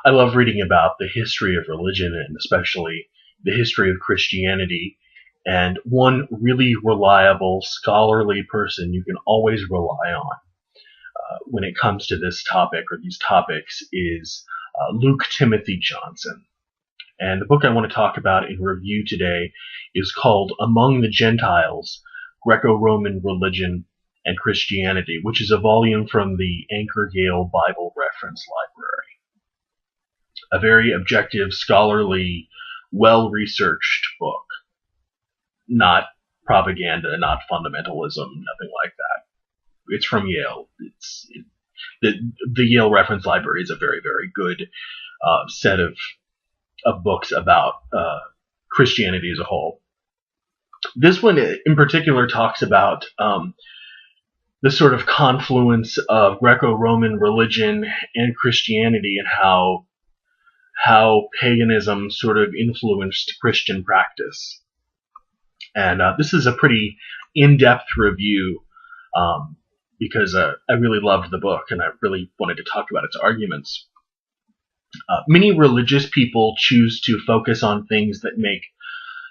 I love reading about the history of religion and especially the history of Christianity. And one really reliable scholarly person you can always rely on when it comes to this topic or these topics is Luke Timothy Johnson. And the book I want to talk about in review today is called Among the Gentiles, Greco-Roman Religion and Christianity, which is a volume from the Anchor Yale Bible Reference Library. A very objective, scholarly, well-researched book. Not propaganda, not fundamentalism, nothing like that. It's from Yale. The Yale Reference Library is a very, very good set of books about Christianity as a whole. This one in particular talks about the sort of confluence of Greco-Roman religion and Christianity and how paganism sort of influenced Christian practice. And this is a pretty in-depth review because I really loved the book and I really wanted to talk about its arguments. Many religious people choose to focus on things that make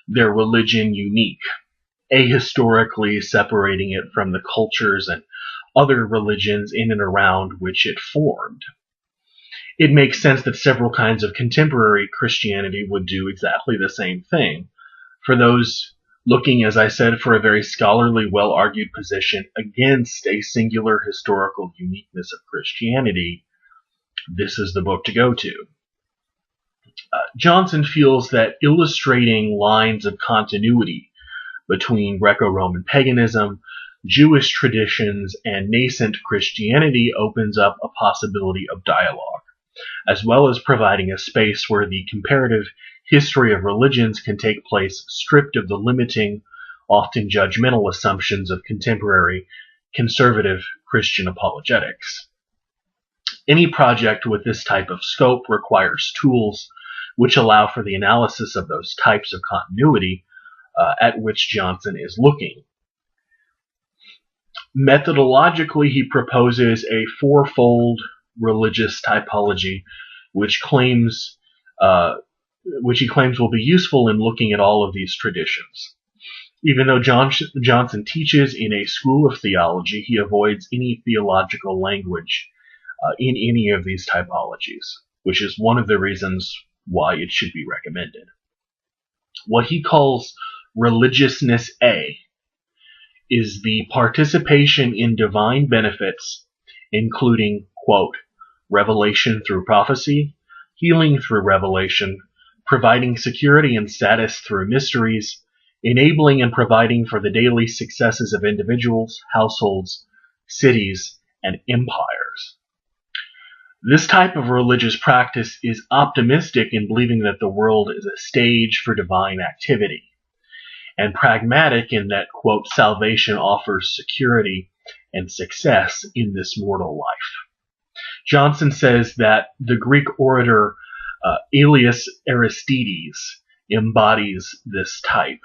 their religion unique, ahistorically separating it from the cultures and other religions in and around which it formed. It makes sense that several kinds of contemporary Christianity would do exactly the same thing. For those looking, as I said, for a very scholarly, well-argued position against a singular historical uniqueness of Christianity, this is the book to go to. Johnson feels that illustrating lines of continuity between Greco-Roman paganism, Jewish traditions, and nascent Christianity opens up a possibility of dialogue, as well as providing a space where the comparative history of religions can take place stripped of the limiting, often judgmental assumptions of contemporary conservative Christian apologetics. Any project with this type of scope requires tools which allow for the analysis of those types of continuity at which Johnson is looking. Methodologically, he proposes a fourfold religious typology, which he claims will be useful in looking at all of these traditions. Even though Johnson teaches in a school of theology, he avoids any theological language in any of these typologies, which is one of the reasons why it should be recommended. What he calls Religiousness A is the participation in divine benefits, including, quote, revelation through prophecy, healing through revelation, providing security and status through mysteries, enabling and providing for the daily successes of individuals, households, cities, and empires. This type of religious practice is optimistic in believing that the world is a stage for divine activity, and pragmatic in that, quote, salvation offers security and success in this mortal life. Johnson says that the Greek orator Aelius Aristides embodies this type.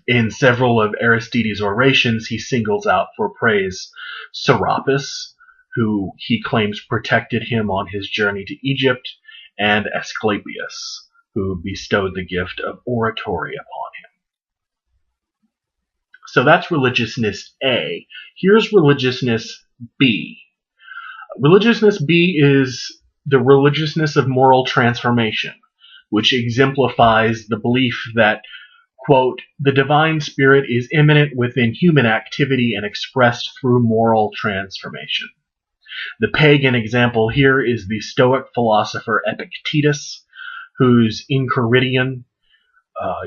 In several of Aristides' orations, he singles out for praise Serapis, who he claims protected him on his journey to Egypt, and Asclepius, who bestowed the gift of oratory upon him. So that's Religiousness A. Here's Religiousness B. Religiousness B is the religiousness of moral transformation, which exemplifies the belief that, quote, the divine spirit is immanent within human activity and expressed through moral transformation. The pagan example here is the Stoic philosopher Epictetus, whose Enchiridion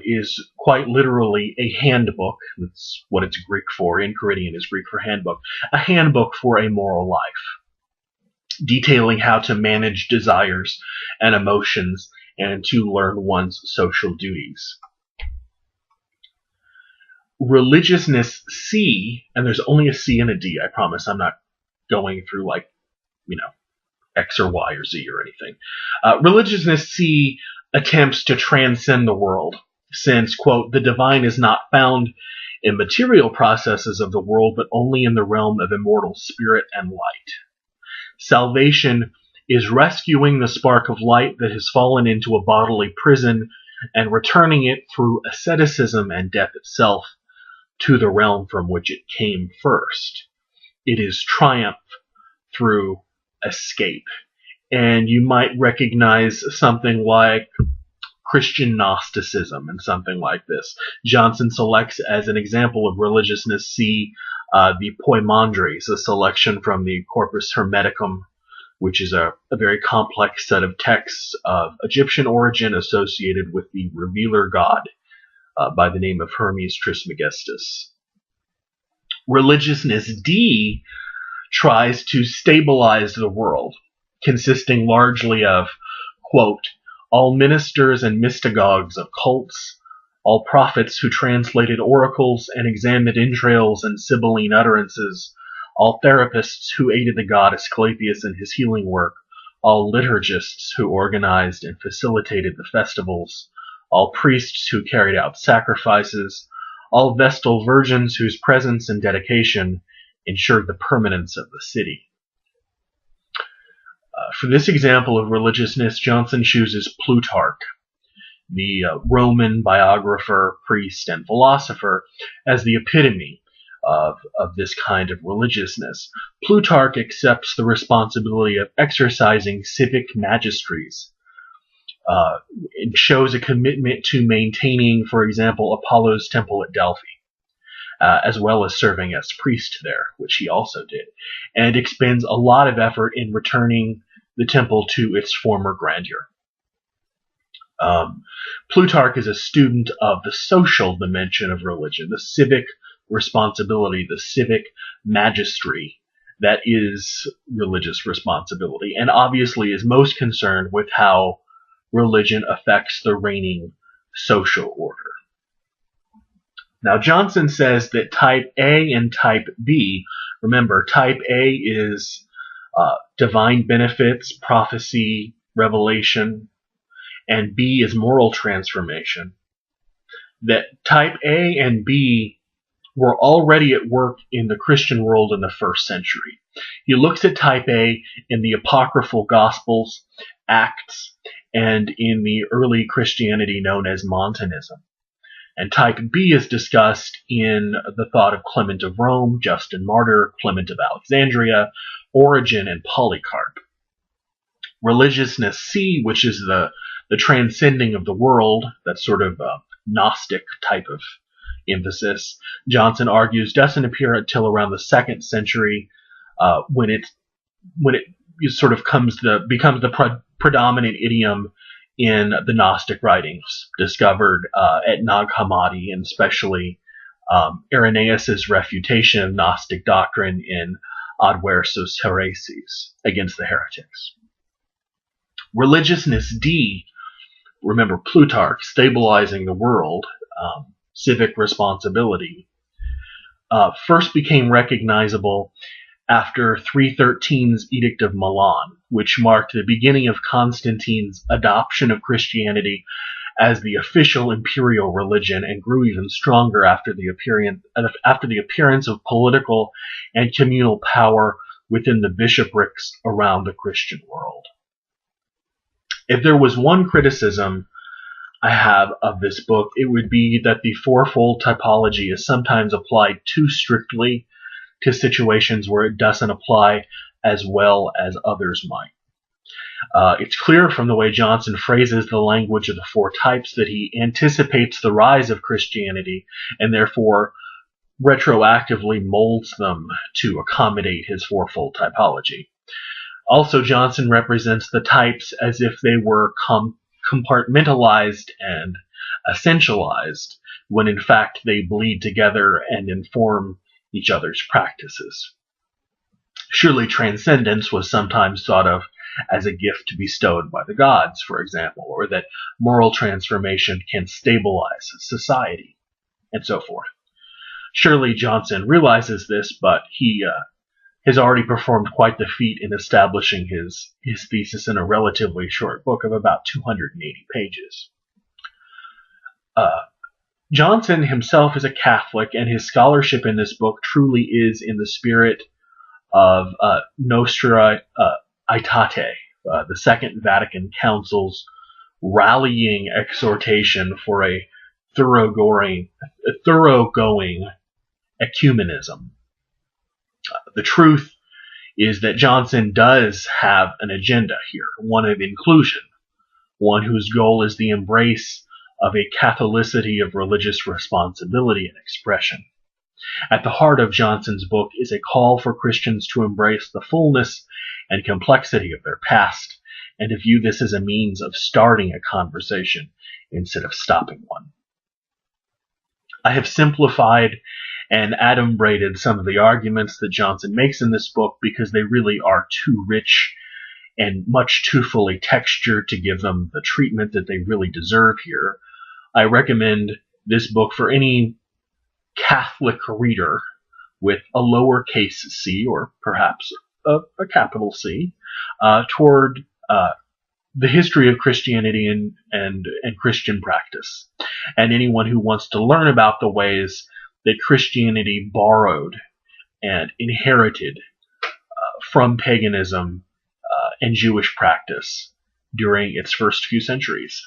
is quite literally a handbook. That's what it's Greek for. Enchiridion is Greek for handbook. A handbook for a moral life, detailing how to manage desires and emotions and to learn one's social duties. Religiousness C, and there's only a C and a D, I promise. I'm not going through X or Y or Z or anything. Religiousness C attempts to transcend the world, since, quote, the divine is not found in material processes of the world, but only in the realm of immortal spirit and light. Salvation is rescuing the spark of light that has fallen into a bodily prison and returning it through asceticism and death itself to the realm from which it came first. It is triumph through escape. And you might recognize something like Christian Gnosticism and something like this. Johnson selects as an example of Religiousness C the Poimandres, a selection from the Corpus Hermeticum, which is a very complex set of texts of Egyptian origin associated with the revealer god by the name of Hermes Trismegistus. Religiousness D tries to stabilize the world, consisting largely of, quote, all ministers and mystagogues of cults, all prophets who translated oracles and examined entrails and sibylline utterances, all therapists who aided the god Asclepius in his healing work, all liturgists who organized and facilitated the festivals, all priests who carried out sacrifices, all Vestal virgins whose presence and dedication ensured the permanence of the city. For this example of religiousness, Johnson chooses Plutarch, the Roman biographer, priest, and philosopher, as the epitome of this kind of religiousness. Plutarch accepts the responsibility of exercising civic magistries. It shows a commitment to maintaining, for example, Apollo's temple at Delphi, as well as serving as priest there, which he also did, and expends a lot of effort in returning the temple to its former grandeur. Plutarch is a student of the social dimension of religion, the civic responsibility, the civic magistry that is religious responsibility, and obviously is most concerned with how religion affects the reigning social order. Now, Johnson says that type A and type B, remember, type A is divine benefits, prophecy, revelation, and B is moral transformation, that type A and B were already at work in the Christian world in the first century. He looks at type A in the apocryphal Gospels, Acts, and in the early Christianity known as Montanism. And type B is discussed in the thought of Clement of Rome, Justin Martyr, Clement of Alexandria, Origen, and Polycarp. Religiousness C, which is the transcending of the world, that sort of Gnostic type of emphasis, Johnson argues doesn't appear until around the 2nd century, when it sort of becomes the predominant idiom in the Gnostic writings discovered at Nag Hammadi, and especially Irenaeus' refutation of Gnostic doctrine in Adversus Hereses, against the heretics. Religiousness D, remember Plutarch, stabilizing the world, civic responsibility, first became recognizable after 313's Edict of Milan, which marked the beginning of Constantine's adoption of Christianity as the official imperial religion, and grew even stronger after the appearance of political and communal power within the bishoprics around the Christian world. If there was one criticism I have of this book, it would be that the fourfold typology is sometimes applied too strictly to situations where it doesn't apply as well as others might. It's clear from the way Johnson phrases the language of the four types that he anticipates the rise of Christianity and therefore retroactively molds them to accommodate his fourfold typology. Also, Johnson represents the types as if they were compartmentalized and essentialized, when in fact they bleed together and inform each other's practices. Surely transcendence was sometimes thought of as a gift bestowed by the gods, for example, or that moral transformation can stabilize society, and so forth. Surely Johnson realizes this, but he has already performed quite the feat in establishing his thesis in a relatively short book of about 280 pages. Johnson himself is a Catholic, and his scholarship in this book truly is in the spirit of Nostra Aetate, the Second Vatican Council's rallying exhortation for a thoroughgoing ecumenism. The truth is that Johnson does have an agenda here, one of inclusion, one whose goal is the embrace of a Catholicity of religious responsibility and expression. At the heart of Johnson's book is a call for Christians to embrace the fullness and complexity of their past, and to view this as a means of starting a conversation instead of stopping one. I have simplified and adumbrated some of the arguments that Johnson makes in this book because they really are too rich and much too fully textured to give them the treatment that they really deserve here. I recommend this book for any Catholic reader with a lowercase c, or perhaps a capital C, toward the history of Christianity and Christian practice, and anyone who wants to learn about the ways that Christianity borrowed and inherited from paganism and Jewish practice during its first few centuries.